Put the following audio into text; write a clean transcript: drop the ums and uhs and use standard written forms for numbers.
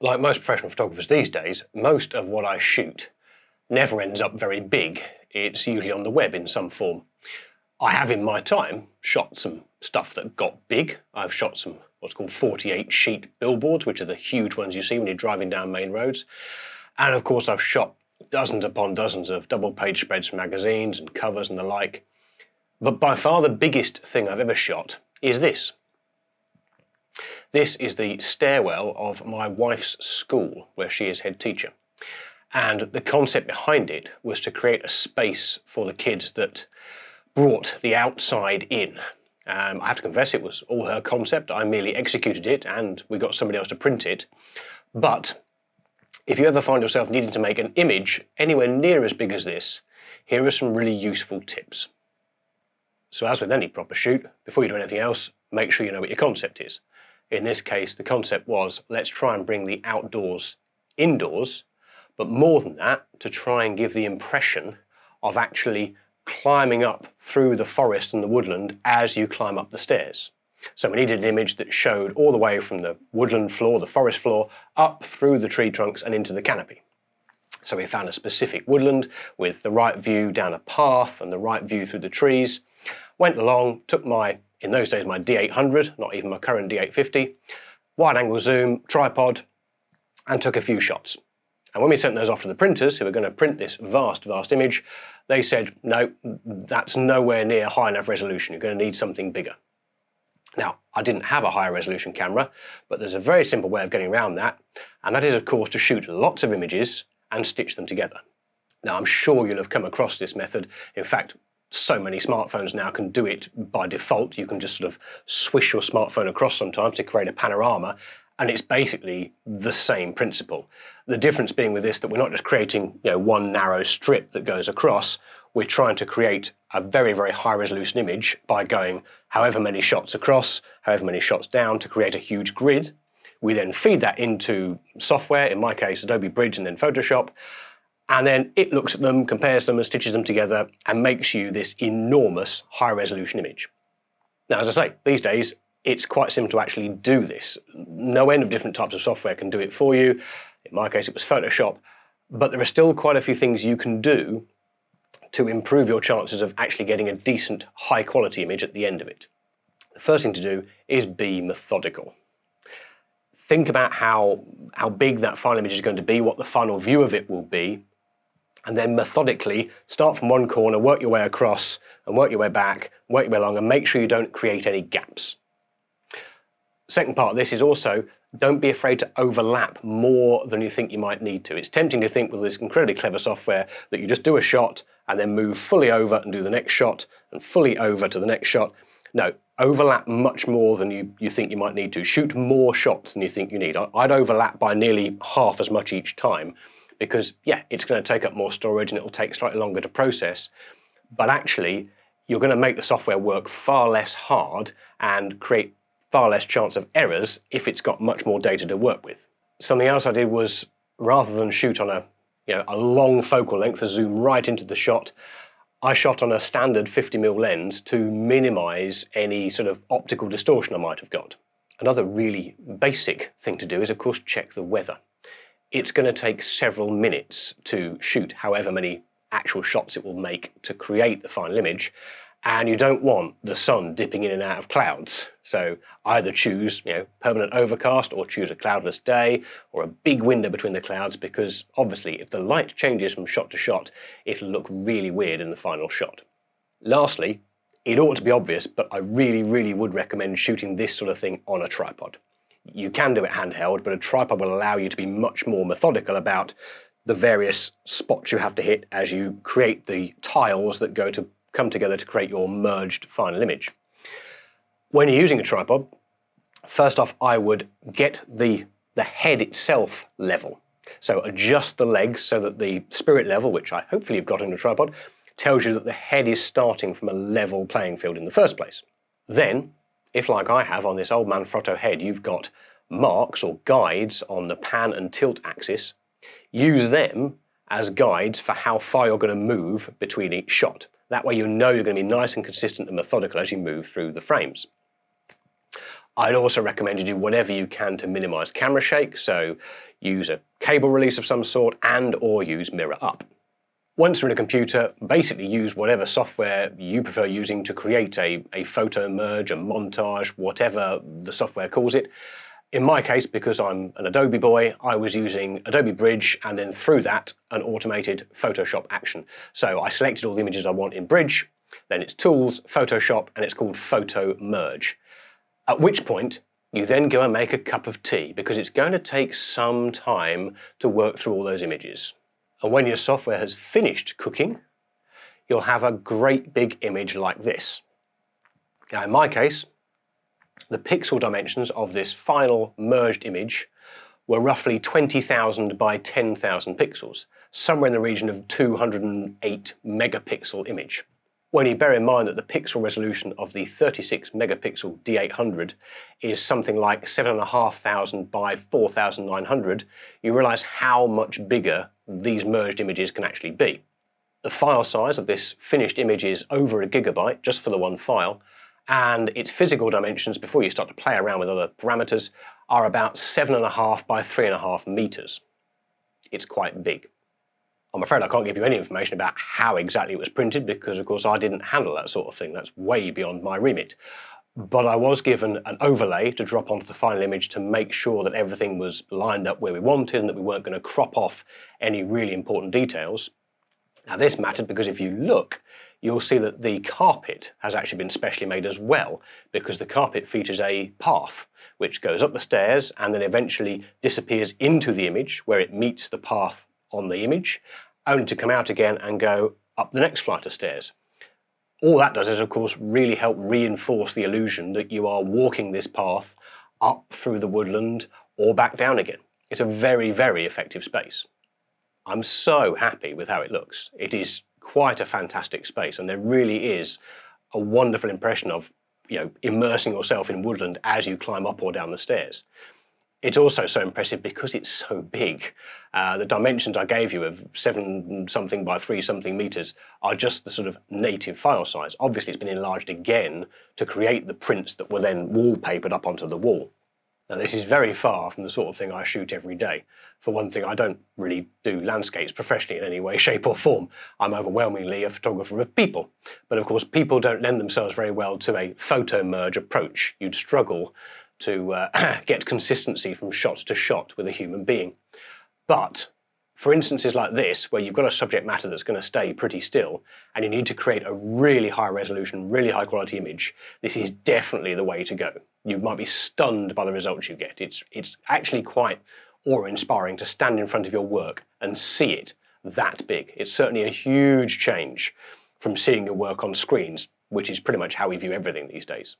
Like most professional photographers these days, most of what I shoot never ends up very big. It's usually on the web in some form. I have in my time shot some stuff that got big. I've shot some what's called 48 sheet billboards, which are the huge ones you see when you're driving down main roads. And of course I've shot dozens upon dozens of double page spreads from magazines and covers and the like. But by far the biggest thing I've ever shot is this. This is the stairwell of my wife's school, where she is head teacher. And the concept behind it was to create a space for the kids that brought the outside in. I have to confess, it was all her concept. I merely executed it and we got somebody else to print it. But if you ever find yourself needing to make an image anywhere near as big as this, here are some really useful tips. So as with any proper shoot, before you do anything else, make sure you know what your concept is. In this case, the concept was, let's try and bring the outdoors indoors, but more than that, to try and give the impression of actually climbing up through the forest and the woodland as you climb up the stairs. So we needed an image that showed all the way from the woodland floor, the forest floor, up through the tree trunks and into the canopy. So we found a specific woodland with the right view down a path and the right view through the trees. Went along, took in those days, my D800, not even my current D850, wide angle zoom, tripod, and took a few shots. And when we sent those off to the printers, who were going to print this vast image, they said, no, that's nowhere near high enough resolution. You're going to need something bigger. Now, I didn't have a higher resolution camera, but there's a very simple way of getting around that. And that is, of course, to shoot lots of images and stitch them together. Now, I'm sure you'll have come across this method. In fact, so many smartphones now can do it by default. You can just sort of swish your smartphone across sometimes to create a panorama, and it's basically the same principle. The difference being with this that we're not just creating one narrow strip that goes across, we're trying to create a very high resolution image by going however many shots across, however many shots down to create a huge grid. We then feed that into software, in my case Adobe Bridge and then Photoshop, and then it looks at them, compares them and stitches them together and makes you this enormous high resolution image. Now, as I say, these days it's quite simple to actually do this. No end of different types of software can do it for you. In my case it was Photoshop, but there are still quite a few things you can do to improve your chances of actually getting a decent high quality image at the end of it. The first thing to do is be methodical. Think about how big that final image is going to be, what the final view of it will be, and then methodically start from one corner, work your way across, and work your way back, work your way along, and make sure you don't create any gaps. Second part of this is also, don't be afraid to overlap more than you think you might need to. It's tempting to think with this incredibly clever software that you just do a shot and then move fully over and do the next shot and fully over to the next shot. No, overlap much more than you think you might need to. Shoot more shots than you think you need. I'd overlap by nearly half as much each time because, yeah, it's going to take up more storage and it'll take slightly longer to process. But actually, you're going to make the software work far less hard and create far less chance of errors if it's got much more data to work with. Something else I did was, rather than shoot on a long focal length to zoom right into the shot, I shot on a standard 50mm lens to minimize any sort of optical distortion I might have got. Another really basic thing to do is, of course, check the weather. It's going to take several minutes to shoot however many actual shots it will make to create the final image, and you don't want the sun dipping in and out of clouds. So either choose permanent overcast or choose a cloudless day or a big window between the clouds, because obviously if the light changes from shot to shot, it'll look really weird in the final shot. Lastly, it ought to be obvious, but I really would recommend shooting this sort of thing on a tripod. You can do it handheld, but a tripod will allow you to be much more methodical about the various spots you have to hit as you create the tiles that go to come together to create your merged final image. When you're using a tripod, first off, I would get the head itself level. So adjust the legs so that the spirit level, which hopefully you've got in a tripod, tells you that the head is starting from a level playing field in the first place. Then, if like I have on this old Manfrotto head, you've got marks or guides on the pan and tilt axis, use them as guides for how far you're going to move between each shot. That way you know you're going to be nice and consistent and methodical as you move through the frames. I'd also recommend you do whatever you can to minimize camera shake, so use a cable release of some sort and or use mirror up. Once you're in a computer, basically use whatever software you prefer using to create a photo merge, a montage, whatever the software calls it. In my case, because I'm an Adobe boy, I was using Adobe Bridge and then through that an automated Photoshop action. So I selected all the images I want in Bridge, then it's Tools, Photoshop, and it's called Photo Merge. At which point, you then go and make a cup of tea because it's going to take some time to work through all those images. And when your software has finished cooking, you'll have a great big image like this. Now in my case, the pixel dimensions of this final merged image were roughly 20,000 by 10,000 pixels, somewhere in the region of 208 megapixel image. When you bear in mind that the pixel resolution of the 36 megapixel D800 is something like 7,500 by 4,900, you realize how much bigger these merged images can actually be. The file size of this finished image is over a gigabyte just for the one file, and its physical dimensions, before you start to play around with other parameters, are about 7.5 by 3.5 meters. It's quite big. I'm afraid I can't give you any information about how exactly it was printed because, of course, I didn't handle that sort of thing. That's way beyond my remit. But I was given an overlay to drop onto the final image to make sure that everything was lined up where we wanted and that we weren't going to crop off any really important details. Now this mattered because if you look, you'll see that the carpet has actually been specially made as well, because the carpet features a path which goes up the stairs and then eventually disappears into the image where it meets the path on the image, only to come out again and go up the next flight of stairs. All that does is, of course, really help reinforce the illusion that you are walking this path up through the woodland or back down again. It's a very, very effective space. I'm so happy with how it looks. It is quite a fantastic space, and there really is a wonderful impression of, immersing yourself in woodland as you climb up or down the stairs. It's also so impressive because it's so big. The dimensions I gave you of 7 something by 3 something meters are just the sort of native file size. Obviously it's been enlarged again to create the prints that were then wallpapered up onto the wall. Now this is very far from the sort of thing I shoot every day. For one thing, I don't really do landscapes professionally in any way, shape or form. I'm overwhelmingly a photographer of people. But of course people don't lend themselves very well to a photo merge approach. You'd struggle to get consistency from shot to shot with a human being. But for instances like this, where you've got a subject matter that's going to stay pretty still, and you need to create a really high resolution, really high quality image, this is definitely the way to go. You might be stunned by the results you get. It's actually quite awe-inspiring to stand in front of your work and see it that big. It's certainly a huge change from seeing your work on screens, which is pretty much how we view everything these days.